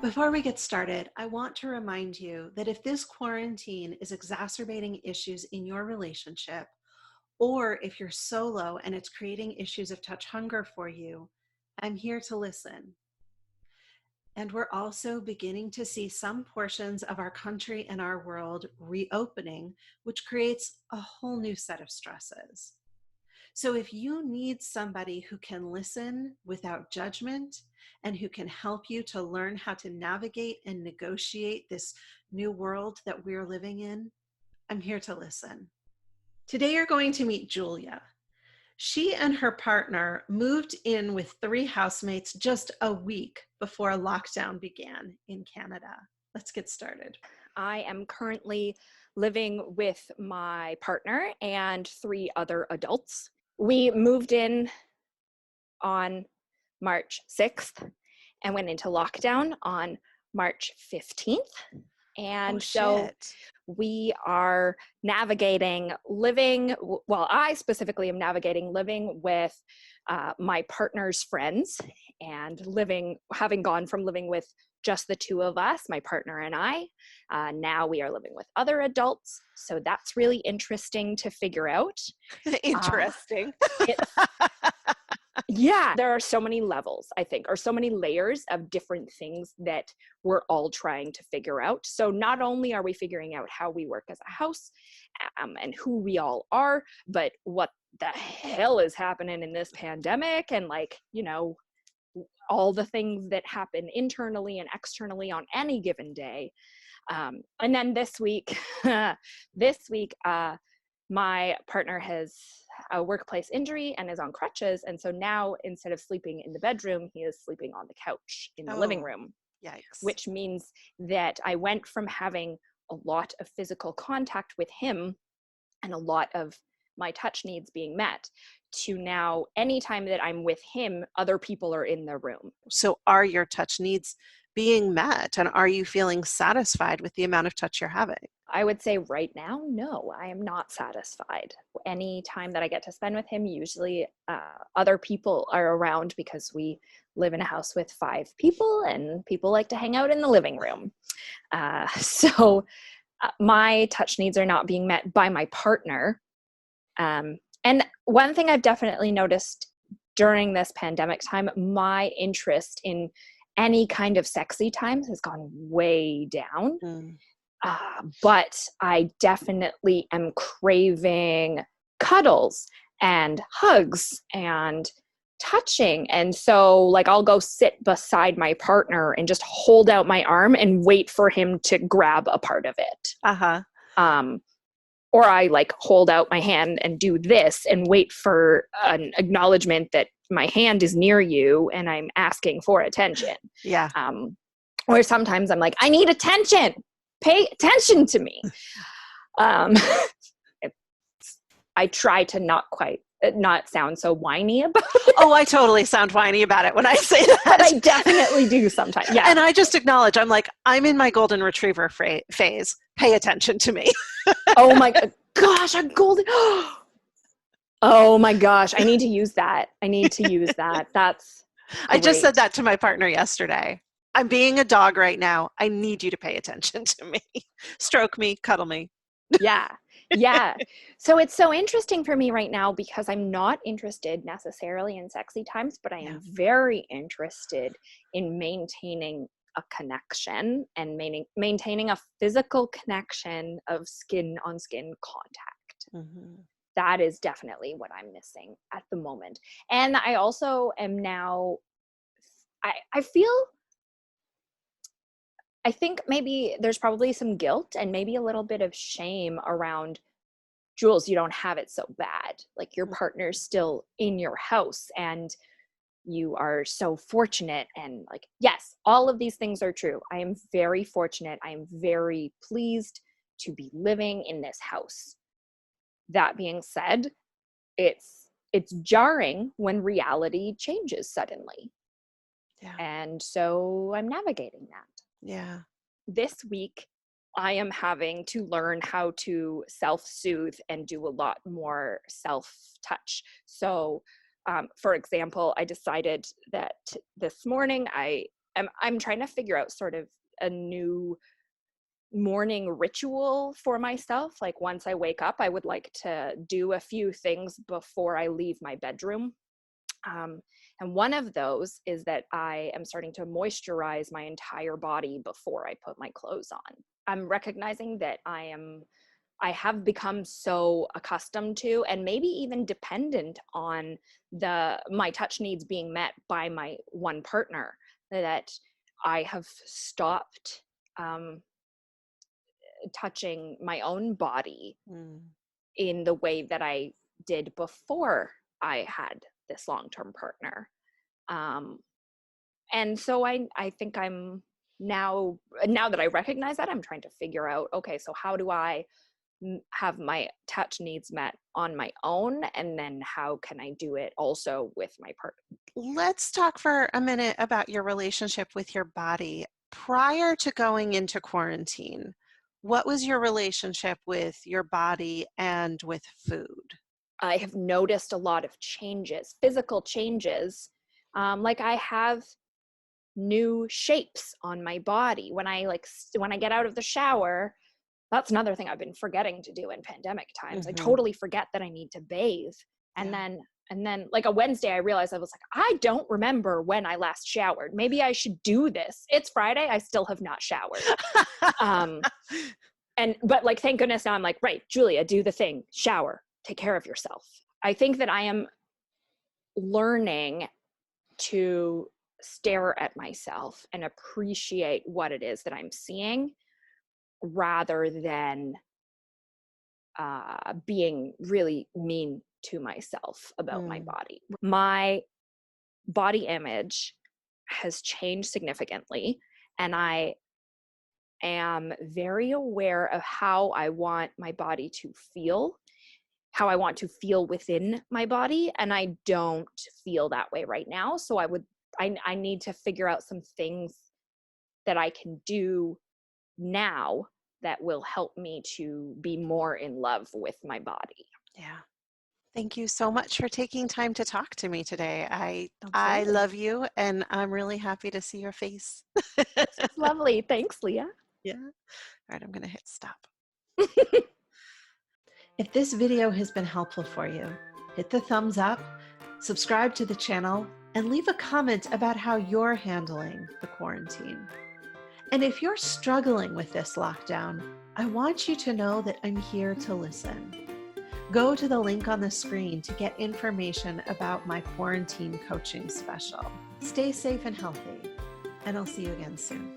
Before we get started, I want to remind you that if this quarantine is exacerbating issues in your relationship, or if you're solo and it's creating issues of touch hunger for you, I'm here to listen. And we're also beginning to see some portions of our country and our world reopening, which creates a whole new set of stresses. So if you need somebody who can listen without judgment and who can help you to learn how to navigate and negotiate this new world that we're living in, I'm here to listen. Today you're going to meet Julia. She and her partner moved in with 3 housemates just a week before lockdown began in Canada. Let's get started. I am currently living with my partner and 3 other adults. We moved in on March 6th and went into lockdown on March 15th. And so we are navigating living, well, I specifically am navigating living with my partner's friends and having gone from living with just the 2 of us, my partner and I. Now we are living with other adults. So that's really interesting to figure out. Interesting. Yeah, there are so many levels, I think, or so many layers of different things that we're all trying to figure out. So not only are we figuring out how we work as a house and who we all are, but what the hell is happening in this pandemic and all the things that happen internally and externally on any given day. And then this week, my partner has a workplace injury and is on crutches. And so now instead of sleeping in the bedroom, he is sleeping on the couch in the living room. Yikes. Which means that I went from having a lot of physical contact with him and a lot of my touch needs being met to now anytime that I'm with him, other people are in the room. So are your touch needs being met, and are you feeling satisfied with the amount of touch you're having? I would say right now, no, I am not satisfied. Any time that I get to spend with him, usually other people are around because we live in a house with 5 people and people like to hang out in the living room. So my touch needs are not being met by my partner. And one thing I've definitely noticed during this pandemic time, my interest in any kind of sexy times has gone way down. But I definitely am craving cuddles and hugs and touching. And so I'll go sit beside my partner and just hold out my arm and wait for him to grab a part of it. Or I hold out my hand and do this and wait for an acknowledgement that my hand is near you and I'm asking for attention. Yeah. Or sometimes I'm like, I need attention. Pay attention to me. I try to not sound so whiny about it. Oh, I totally sound whiny about it when I say that. But I definitely do sometimes. Yeah. And I just acknowledge, I'm in my golden retriever phase. Pay attention to me. Oh my gosh, I'm golden. Oh my gosh, I need to use that. That's great. I just said that to my partner yesterday. I'm being a dog right now. I need you to pay attention to me. Stroke me, cuddle me. Yeah. So it's so interesting for me right now because I'm not interested necessarily in sexy times, but I am very interested in maintaining a connection and maintaining a physical connection of skin on skin contact. Mm-hmm. That is definitely what I'm missing at the moment. And I also am now, I think maybe there's probably some guilt and maybe a little bit of shame around, Jules, you don't have it so bad. Your partner's still in your house and you are so fortunate. And yes, all of these things are true. I am very fortunate. I am very pleased to be living in this house. That being said, it's jarring when reality changes suddenly. Yeah. And so I'm navigating that. Yeah. This week, I am having to learn how to self-soothe and do a lot more self-touch. So, for example, I decided that this morning I I'm trying to figure out sort of a new morning ritual for myself. Like once I wake up, I would like to do a few things before I leave my bedroom. And one of those is that I am starting to moisturize my entire body before I put my clothes on. I'm recognizing that I have become so accustomed to, and maybe even dependent on, my touch needs being met by my one partner, that I have stopped touching my own body in the way that I did before I had this long-term partner. And so I think I'm now that I recognize that, I'm trying to figure out, okay, so how do I have my touch needs met on my own, and then how can I do it also with my partner? Let's talk for a minute about your relationship with your body. Prior to going into quarantine, what was your relationship with your body and with food? I have noticed a lot of changes, physical changes. Like I have new shapes on my body when I get out of the shower. That's another thing I've been forgetting to do in pandemic times. I totally forget that I need to bathe. And then like a Wednesday, I realized, I was like, I don't remember when I last showered. Maybe I should do this. It's Friday. I still have not showered. But like, thank goodness now I'm like, right, Julia, do the thing, shower, take care of yourself. I think that I am learning to stare at myself and appreciate what it is that I'm seeing, rather than being really mean to myself about my body. My body image has changed significantly, and I am very aware of how I want my body to feel, how I want to feel within my body, and I don't feel that way right now. So I need to figure out some things that I can do now that will help me to be more in love with my body. Yeah. Thank you so much for taking time to talk to me today. I Absolutely. love you, and I'm really happy to see your face. This was lovely. Thanks, Leah. Yeah. All right, I'm going to hit stop. If this video has been helpful for you, hit the thumbs up, subscribe to the channel, and leave a comment about how you're handling the quarantine. And if you're struggling with this lockdown, I want you to know that I'm here to listen. Go to the link on the screen to get information about my quarantine coaching special. Stay safe and healthy, and I'll see you again soon.